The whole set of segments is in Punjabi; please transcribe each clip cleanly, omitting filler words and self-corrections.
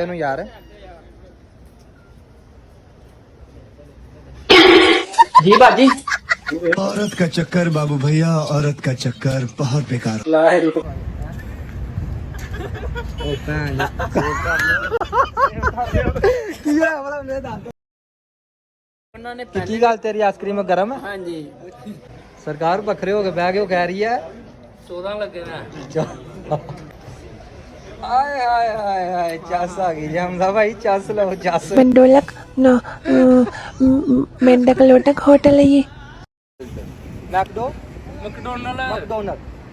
यार जी बाजी औरत का चक्कर बाबू भैया, औरत का चक्कर बहुत बेकार। की गल तेरी आइसक्रीम गर्म है? हाँ जी सरकार बखरे हो के बह के कह रही है 14 लगे ना हाय हाय हाय हाय चस आ गई हमदा भाई चस लो चस मंडोलक नो मेंढकलोटक होटल है ये। मैकडोनल्ड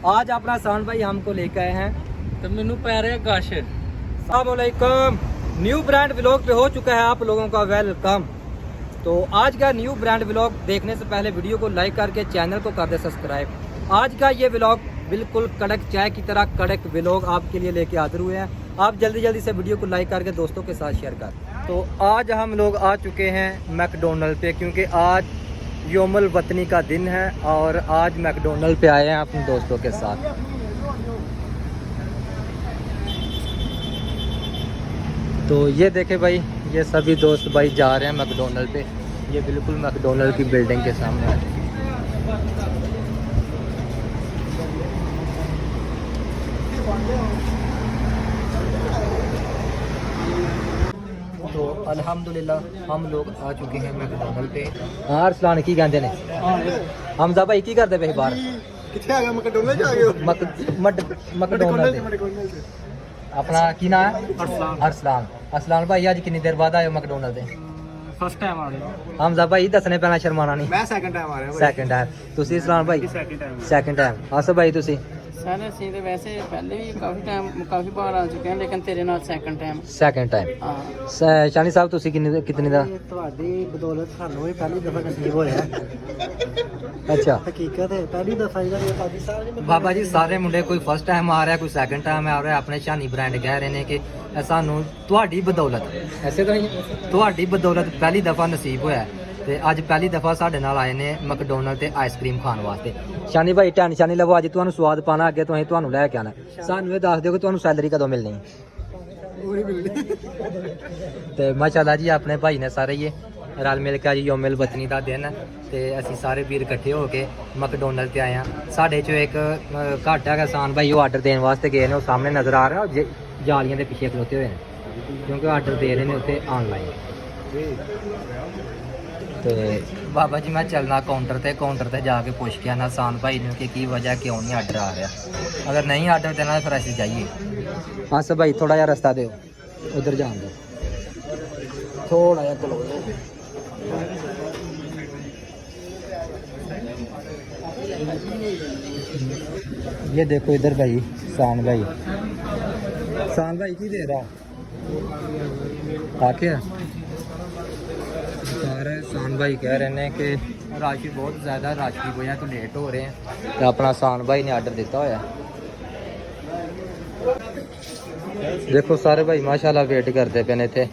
आज अपना सान भाई हमको लेकर आए हैं तो मैनू पै रहा गश। अस्सलामुअलैकुम। न्यू ब्रांड व्लॉग पे हो चुका है आप लोगों का वेलकम। तो आज का न्यू ब्रांड व्लॉग देखने से पहले वीडियो को लाइक करके चैनल को कर दे सब्सक्राइब। आज का ये व्लॉग बिल्कुल कड़क चाय की तरह कड़क व्लॉग आपके लिए लेके हाजिर हुए हैं। आप जल्दी जल्दी से वीडियो को लाइक करके दोस्तों के साथ शेयर कर। तो आज हम लोग आ चुके हैं मैकडोनल्ड पे, क्योंकि आज योमुल वतनी का दिन है और आज मैकडोनल्ड पे आए हैं अपने दोस्तों के साथ। तो ये देखे भाई, ये सभी दोस्त भाई जा रहे हैं मैकडोनल्ड पे। ये बिल्कुल मैकडोनल्ड की बिल्डिंग के सामने है। तो अल्हम्दुलिल्लाह हम लोग आ चुके हैं मैकडोनल्ड पे। हाँ अरसलान की कहते ने हमजा भाई की करते पे बाहर किथे आ गए? मैकडोनल्ड आ गए? मैकडोनल्ड अपना की नाम है? अरसलान। अरसलान भाई आज कितनी देर बाद आए मैकडोनल्ड पे? फर्स्ट टाइम आ रहे हमजा भाई दसने पैना शर्माना नहीं। मैं सेकंड टाइम आ रहा हूं। सेकंड टाइम तुसी इस्लाम भाई? Second time. आसफ भाई तुसी? सर ਅਸੀਂ ਤੇ ਵੈਸੇ ਪਹਿਲੇ ਵੀ ਕਾਫੀ ਬਾਰ ਆ ਚੁੱਕੇ ਹਾਂ, ਲੇਕਿਨ ਤੇਰੇ ਨਾਲ ਸੈਕੰਡ ਟਾਈਮ। Second time. ਹਾਂ शानी साहब तुसी कितनी दा? ਤੁਹਾਡੀ ਬਦੌਲਤ ਸਾਨੂੰ ਵੀ ਪਹਿਲੀ ਦਫਾ ਨਸੀਬ ਹੋਇਆ। अच्छा ਹਕੀਕਤ ਹੈ ਪਹਿਲੀ ਦਫਾ ਜਿਹੜਾ ਪਾਕਿਸਤਾਨ ਦੇ ਬਾਬਾ ਜੀ ਸਾਰੇ ਮੁੰਡੇ ਕੋਈ ਫਸਟ ਟਾਈਮ ਆ ਰਿਹਾ, ਕੋਈ ਸੈਕੰਡ ਟਾਈਮ ਆ ਰਿਹਾ। ਆਪਣੇ ਸ਼ਾਨੀ ਬ੍ਰਾਂਡ ਕਹਿ ਰਹੇ ਨੇ ਕਿ ਇਹ ਸਾਨੂੰ ਤੁਹਾਡੀ ਬਦੌਲਤ ਐਸੇ ਤਾਂ ਨਹੀਂ, ਤੁਹਾਡੀ ਬਦੌਲਤ ਪਹਿਲੀ ਦਫਾ ਨਸੀਬ ਹੋਇਆ ਤੇ ਅੱਜ ਪਹਿਲੀ ਦਫਾ ਸਾਡੇ ਨਾਲ ਆਏ ਨੇ ਮੈकडੋਨਲਡ ਤੇ ਆਈਸਕ੍ਰੀਮ ਖਾਣ ਵਾਸਤੇ। ਸ਼ਾਨੀ ਭਾਈ ਟੈਨਸ਼ਨ ਨਹੀਂ ਲਵੋ, ਅੱਜ ਤੁਹਾਨੂੰ ਸਵਾਦ ਪਾਣਾ, ਅੱਗੇ ਤੋਂ ਅਸੀਂ ਤੁਹਾਨੂੰ ਲੈ ਕੇ ਆਣਾ। ਸਾਨੂੰ ਇਹ ਦੱਸ ਦਿਓ ਕਿ ਤੁਹਾਨੂੰ ਸੈਲਰੀ ਕਦੋਂ ਮਿਲਣੀ ਹੈ? ਤੇ ਮਾਸ਼ਾਅੱਲਾ ਜੀ ਆਪਣੇ ਭਾਈ ਨੇ ਸਾਰੇ ਹੀ ਰਲ ਮਿਲ ਕੇ ਅੱਜ ਯੋਮਿਲ ਵਤਨੀ ਦਾ ਦਿਨ ਤੇ ਅਸੀਂ ਸਾਰੇ ਵੀਰ ਇਕੱਠੇ ਹੋ ਕੇ ਮੈकडੋਨਲਡ ਤੇ ਆਏ ਆ। ਸਾਡੇ ਚੋਂ ਇੱਕ ਘੱਟ ਹੈਗਾ ਸਾਨ ਭਾਈ, ਉਹ ਆਰਡਰ ਦੇਣ ਵਾਸਤੇ ਗਏ ਨੇ, ਉਹ ਸਾਹਮਣੇ ਨਜ਼ਰ ਆ ਰਿਹਾ, ਉਹ ਜਾਲੀਆਂ ਦੇ ਪਿੱਛੇ ਖਲੋਤੇ ਹੋਏ ਨੇ ਕਿਉਂਕਿ ਆਰਡਰ ਦੇ ਰਹੇ ਨੇ ਉੱਥੇ ਆਨਲਾਈਨ। ਤੇ ਬਾਬਾ ਜੀ ਮੈਂ ਚੱਲਣਾ ਕਾਊਂਟਰ ਤੇ ਜਾ ਕੇ ਪੁੱਛ ਕੇ ਆਣਾ ਸਾਨ ਭਾਈ ਨੂੰ ਕਿ ਕੀ ਵਜ੍ਹਾ ਕਿਉਂ ਨਹੀਂ ਆਰਡਰ ਆ ਰਿਹਾ। ਅਗਰ ਨਹੀਂ ਆਰਡਰ ਦੇਣਾ ਫਿਰ ਅਸੀਂ ਜਾਈਏ। ਬਸ ਭਾਈ ਥੋੜਾ ਜਿਹਾ ਰਸਤਾ ਦਿਓ ਉਧਰ ਜਾਣ ਦਾ, थोड़ा या क्लोज। ये देखो इधर भाई शान भाई की दे रहा आके सारे शान भाई कह रहे हैं कि राशि बहुत ज़्यादा, राशि की वजह तो लेट हो रहे हैं। तो अपना शान भाई ने आर्डर दिता होया। देखो सारे भाई माशाल्लाह वेट करते पे ने थे।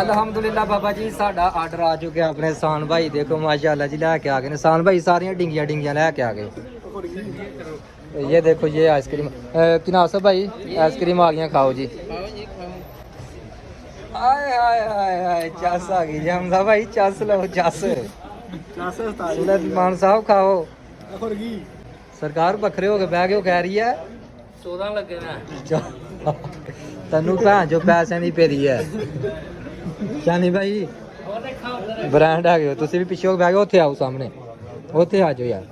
अल्हम्दुलिल्लाह बाबा जी साडा आर्डर आ चुके अपने शान भाई देखो माशाल्लाह जी लैके आ गए। शान भाई सारियां डिंगियां लैके आ गए। ये देखो ये आइसक्रीम कि ना सब भाई आइसक्रीम आ गई, खाओ जी। हाय हाय हाय हाय चस आ गई हमदा भाई चस लो चस। सुलेमान साहब खाओ। सरकार बखरे हो के बह के कह रही है 14 ਲੱਗੇ ਨਾ ਤੈਨੂੰ ਭੈਣ ਜੋ ਪੈਸੇ ਦੀ ਪੇਰੀ ਹੈ। ਸ਼ਾਨੀ ਭਾਈ ਬ੍ਰਾਂਡ ਆ ਗਏ, ਤੁਸੀਂ ਵੀ ਪਿੱਛੇ ਹੋ ਬਹਿ ਗਏ, ਉੱਥੇ ਆਓ ਸਾਹਮਣੇ, ਉੱਥੇ ਆ ਜਾਓ ਯਾਰ।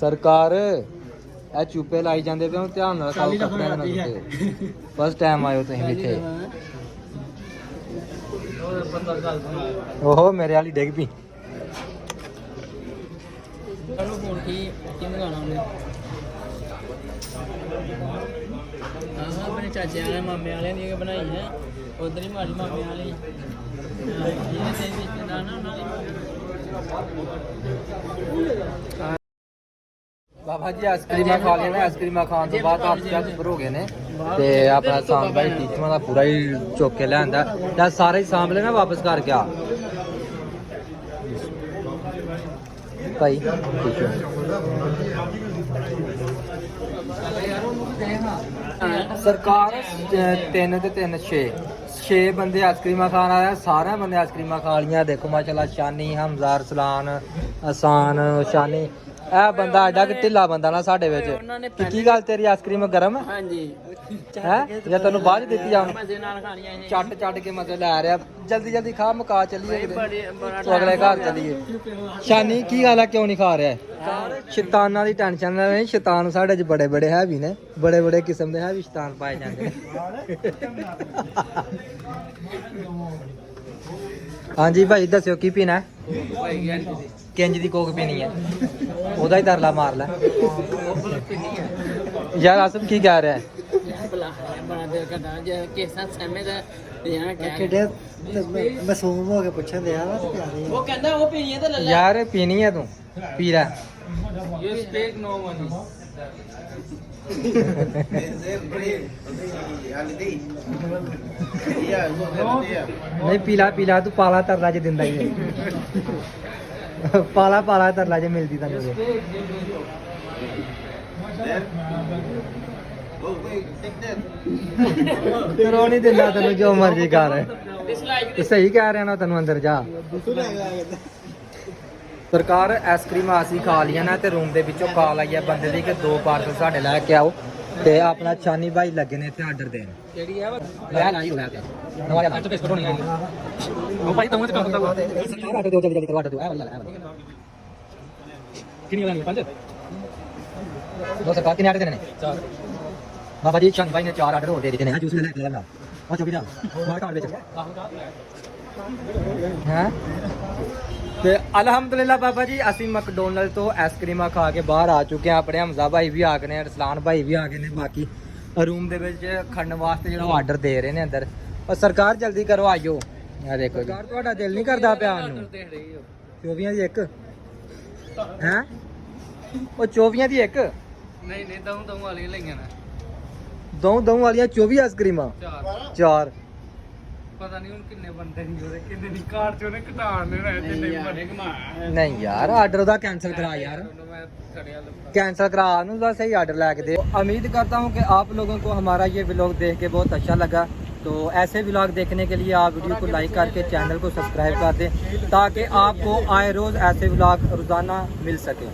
ਸਰਕਾਰ ਇਹ ਚੂਪੇ ਲਾਈ ਜਾਂਦੇ ਪਏ, ਧਿਆਨ ਨਾਲ ਖਾਓ ਕੱਪੜਿਆਂ ਨਾਲ ਸੁੱਤੇ। ਫਸਟ ਟਾਈਮ ਆਇਓ ਤੁਸੀਂ ਇੱਥੇ। ਓਹੋ ਮੇਰੇ ਵਾਲੀ ਡਿੱਗ ਪਈ। ਚਲੋ ਹੁਣ ਕੀ ਮੰਗਾਣਾ ਉਹਨੇ? ਆਹ ਆਪਣੇ ਚਾਚੇ ਵਾਲੇ ਮਾਮੇ ਵਾਲਿਆਂ ਦੀ ਬਣਾਈ ਹੈ, ਉਧਰ ਹੀ ਮਾਰੀ ਮਾਮੇ ਵਾਲੀ ਇਹ ਤੇ ਰਿਸ਼ਤੇਦਾਰ ਨਾ ਉਹਨਾਂ ਦੀ। ਬਾਬਾ ਜੀ ਆਈਸਕ੍ਰੀਮਾਂ ਖਾ ਲਈਆਂ ਨੇ, ਆਈਸਕ੍ਰੀਮਾਂ ਖਾਣ ਤੋਂ ਬਾਅਦ ਆਪ ਚੱਕ ਉੱਪਰ ਹੋ ਗਏ ਨੇ ਤੇ ਆਪਣਾ ਸਾਨ ਭਾਈ ਟੀਚਰਾਂ ਦਾ ਪੂਰਾ ਹੀ ਚੁੱਕ ਕੇ ਲਿਆਂਦਾ ਤੇ ਸਾਰੇ ਹੀ ਸਾਂਭ ਲੈਣਾ ਵਾਪਸ ਕਰਕੇ ਆ ਭਾਈ। ਠੀਕ ਹੈ ਸਰਕਾਰ 3 ਤੇ 3 6 ਬੰਦੇ ਆਈਸਕ੍ਰੀਮਾਂ ਖਾਣ ਆਇਆ। ਸਾਰੇ ਬੰਦੇ ਆਈਸਕ੍ਰੀਮਾਂ ਖਾ ਲੀਆਂ। ਦੇਖੋ ਮਾਸ਼ਾਅੱਲਾ ਸ਼ਾਨੀ, ਹਮਜ਼ਾ, ਅਰਸਲਾਨ, ਆਸਾਨ, ਸ਼ਾਨੀ। ਇਹ ਬੰਦਾ ਐਡਾ ਕਿ ਢਿੱਲਾ ਬੰਦਾ ਨਾ ਸਾਡੇ ਵਿੱਚ। ਕੀ ਗੱਲ ਤੇਰੀ ਆਈਸਕ੍ਰੀਮ ਗਰਮ ਹੈ? ਹਾਂਜੀ ਹੈ ਜਾਂ ਤੈਨੂੰ ਬਾਅਦ ਚ ਦਿੱਤੀ ਜਾਣ? ਮਜ਼ੇ ਨਾਲ ਖਾਣੀਆਂ ਇਹ ਚੱਟ ਕੇ ਮਜ਼ੇ ਲੈ ਰਿਹਾ। ਜਲਦੀ ਜਲਦੀ ਖਾ, ਮੁਕਾ ਚੱਲੀਏ ਕਿਤੇ। ਬੜਾ ਤੂੰ ਅਗਲੇ ਘਰ ਚੱਲੀਏ। ਸ਼ਾਨੀ ਕੀ ਗੱਲ ਹੈ, ਕਿਉਂ ਨਹੀਂ ਖਾ ਰਿਹਾ? ਸ਼ੈਤਾਨਾਂ ਦੀ ਟੈਨਸ਼ਨ ਨਹੀਂ। ਸ਼ੈਤਾਨ ਸਾਡੇ ਚ ਬੜੇ ਬੜੇ ਹੈਵੀ ਨੇ, ਬੜੇ ਬੜੇ ਕਿਸਮ ਦੇ ਹੈਵੀ ਸ਼ੈਤਾਨ ਪਾਏ ਜਾਂਦੇ ਨੇ। ਹਾਂਜੀ ਭਾਈ ਦੱਸਿਓ ਕੀ ਪੀਣਾ ਹੈ? ਕਿੰਜ ਦੀ ਕੋਕ ਪੀਣੀ ਹੈ? ਉਹਦਾ ਹੀ ਤਰਲਾ ਮਾਰ ਲੈ ਯਾਰ। ਆਸਮ ਕੀ ਕਹਿ ਰਿਹਾ ਹੈ? ਬੜਾ ਦਿਲ ਕਰਦਾ ਜੇ ਕੇਸਾਂ ਸਮੇਂ ਦਾ ਯਾਰ ਕਿਹੜੇ ਮਾਸੂਮ ਹੋ ਕੇ ਪੁੱਛਣ ਦੇ ਆ ਪਿਆਰੇ ਉਹ ਕਹਿੰਦਾ ਉਹ ਪੀਣੀ ਹੈ ਤੇ ਲੈ ਲੈ ਯਾਰ ਪੀਣੀ ਹੈ ਤੂੰ ਪੀ ਲੈ। ਯੂ ਸਪੀਕ ਨੋ ਮਨੀ ਨਹੀਂ ਪੀ ਲਾ ਤੂੰ ਪਾਲਾ ਤਰਲਾ ਚ ਦਿੰਦਾ ਹੀ ਹੈ। ਪਾਲਾ ਤਰਲਾ ਚ ਮਿਲਦੀ ਤੈਨੂੰ। ਤਰੋ ਨਹੀਂ ਦਿੰਦਾ ਤੈਨੂੰ, ਜੋ ਮਰਜ਼ੀ ਕਰ। ਡਿਸਲਾਈਕ ਤੇ ਸਹੀ ਕਹਿ ਰਿਹਾ ਨਾ, ਤੈਨੂੰ ਅੰਦਰ ਜਾ। ਸਰਕਾਰ ਆਈਸਕ੍ਰੀਮਾਂ ਅਸੀਂ ਖਾ ਲੀਆਂ ਨਾ ਤੇ ਰੂਮ ਦੇ ਵਿੱਚੋਂ ਕਾਲ ਆਈ ਹੈ ਬੰਦੇ ਦੀ ਕਿ 2 ਪਾਰਸਲ ਸਾਡੇ ਲੈ ਕੇ ਆਓ। ਤੇ ਆਪਣਾ ਛਾਨੀ ਭਾਈ ਲੱਗੇ ਨੇ ਇੱਥੇ ਆਰਡਰ ਦੇਣ। ਕਿਹੜੀ ਆ ਲੈ ਕੇ ਨਵਾਂ ਲਿਆ ਤਾਂ ਬਿਸਕੁਟ ਹੋਣੀ ਹੈ। ਉਹ ਭਾਈ ਤੂੰ ਤੇ ਕੰਮ ਕਰਦਾ। ਸਰਕਾਰ ਆਰਡਰ ਦਿਓ, ਜਲਦੀ ਕਰਵਾ ਦਿਓ। ਇਹ ਵਾਲਾ ਕਿੰਨੀ ਲੈਣੀ? 5 ਦੋ। ਸਰਕਾਰ ਕਿੰਨੇ ਆਰਡਰ ਦੇਣੇ ਨੇ? 4। ਬਾਬਾ ਜੀ ਛਾਨੀ ਭਾਈ ਨੇ 4 ਆਰਡਰ ਹੋਰ ਦੇ ਦਿੱਤੇ ਨੇ। ਜੂਸ ਲੈ ਕੇ ਲੈਣਾ ਉਹ ਚੁੱਕੀ ਜਾ ਮਾਰ ਕਾਰਡ ਵਿੱਚ ਹੈ। ਤੇ ਅਲਹਮਦੁਲਿਲਾ ਬਾਬਾ ਜੀ ਅਸੀਂ ਮੈਕਡੋਨਲਡ ਤੋਂ ਆਈਸਕ੍ਰੀਮਾਂ ਖਾ ਕੇ ਬਾਹਰ ਆ ਚੁੱਕੇ ਹਾਂ। ਆਪਣੇ ਹਮਜ਼ਾ ਭਾਈ ਵੀ ਆ ਗਏ ਨੇ, ਅਰਸਲਾਨ ਭਾਈ ਵੀ ਆ ਗਏ ਨੇ। ਬਾਕੀ ਰੂਮ ਦੇ ਵਿੱਚ ਖੜਨ ਵਾਸਤੇ ਜਿਹੜਾ ਆਰਡਰ ਦੇ ਰਹੇ ਨੇ ਅੰਦਰ। ਔਰ ਸਰਕਾਰ ਜਲਦੀ ਕਰੋ ਆਇਓ। ਆ ਦੇਖੋ ਸਰਕਾਰ, ਤੁਹਾਡਾ ਦਿਲ ਨਹੀਂ ਕਰਦਾ ਪਿਆ ਨੂੰ? 24 ਦੀ ਇੱਕ ਹੈ? ਉਹ 24 ਦੀ ਇੱਕ ਨਹੀਂ ਨਹੀਂ ਦਊਂ ਵਾਲੀਆਂ ਲਈਆਂ ਨੇ। ਦਊਂ ਵਾਲੀਆਂ 24 ਆਈਸਕ੍ਰੀਮਾਂ 4। ਪਤਾ ਨਹੀਂ ਹੁਣ ਕਿੰਨੇ ਬੰਦੇ ਨਹੀਂ ਉਹਦੇ, ਕਿੰਨੇ ਦੀ ਕਾਰ ਚ ਉਹਨੇ ਘਟਾਣ ਨੇ ਜਿੰਨੇ ਬਣੇ ਘਮਾਇਆ। ਨਹੀਂ ਯਾਰ ਆਰਡਰ ਉਹਦਾ कैंसिल करा यार, कैंसिल करा अनुजा सही आर्डर ला के दे। उम्मीद करता हूँ कि आप लोगों को हमारा ये व्लॉग देख के बहुत अच्छा लगा। तो ऐसे व्लॉग देखने के लिए आप वीडियो को लाइक करके चैनल को सब्सक्राइब कर दें ताकि आपको आए रोज़ ऐसे व्लॉग रोज़ाना मिल सके।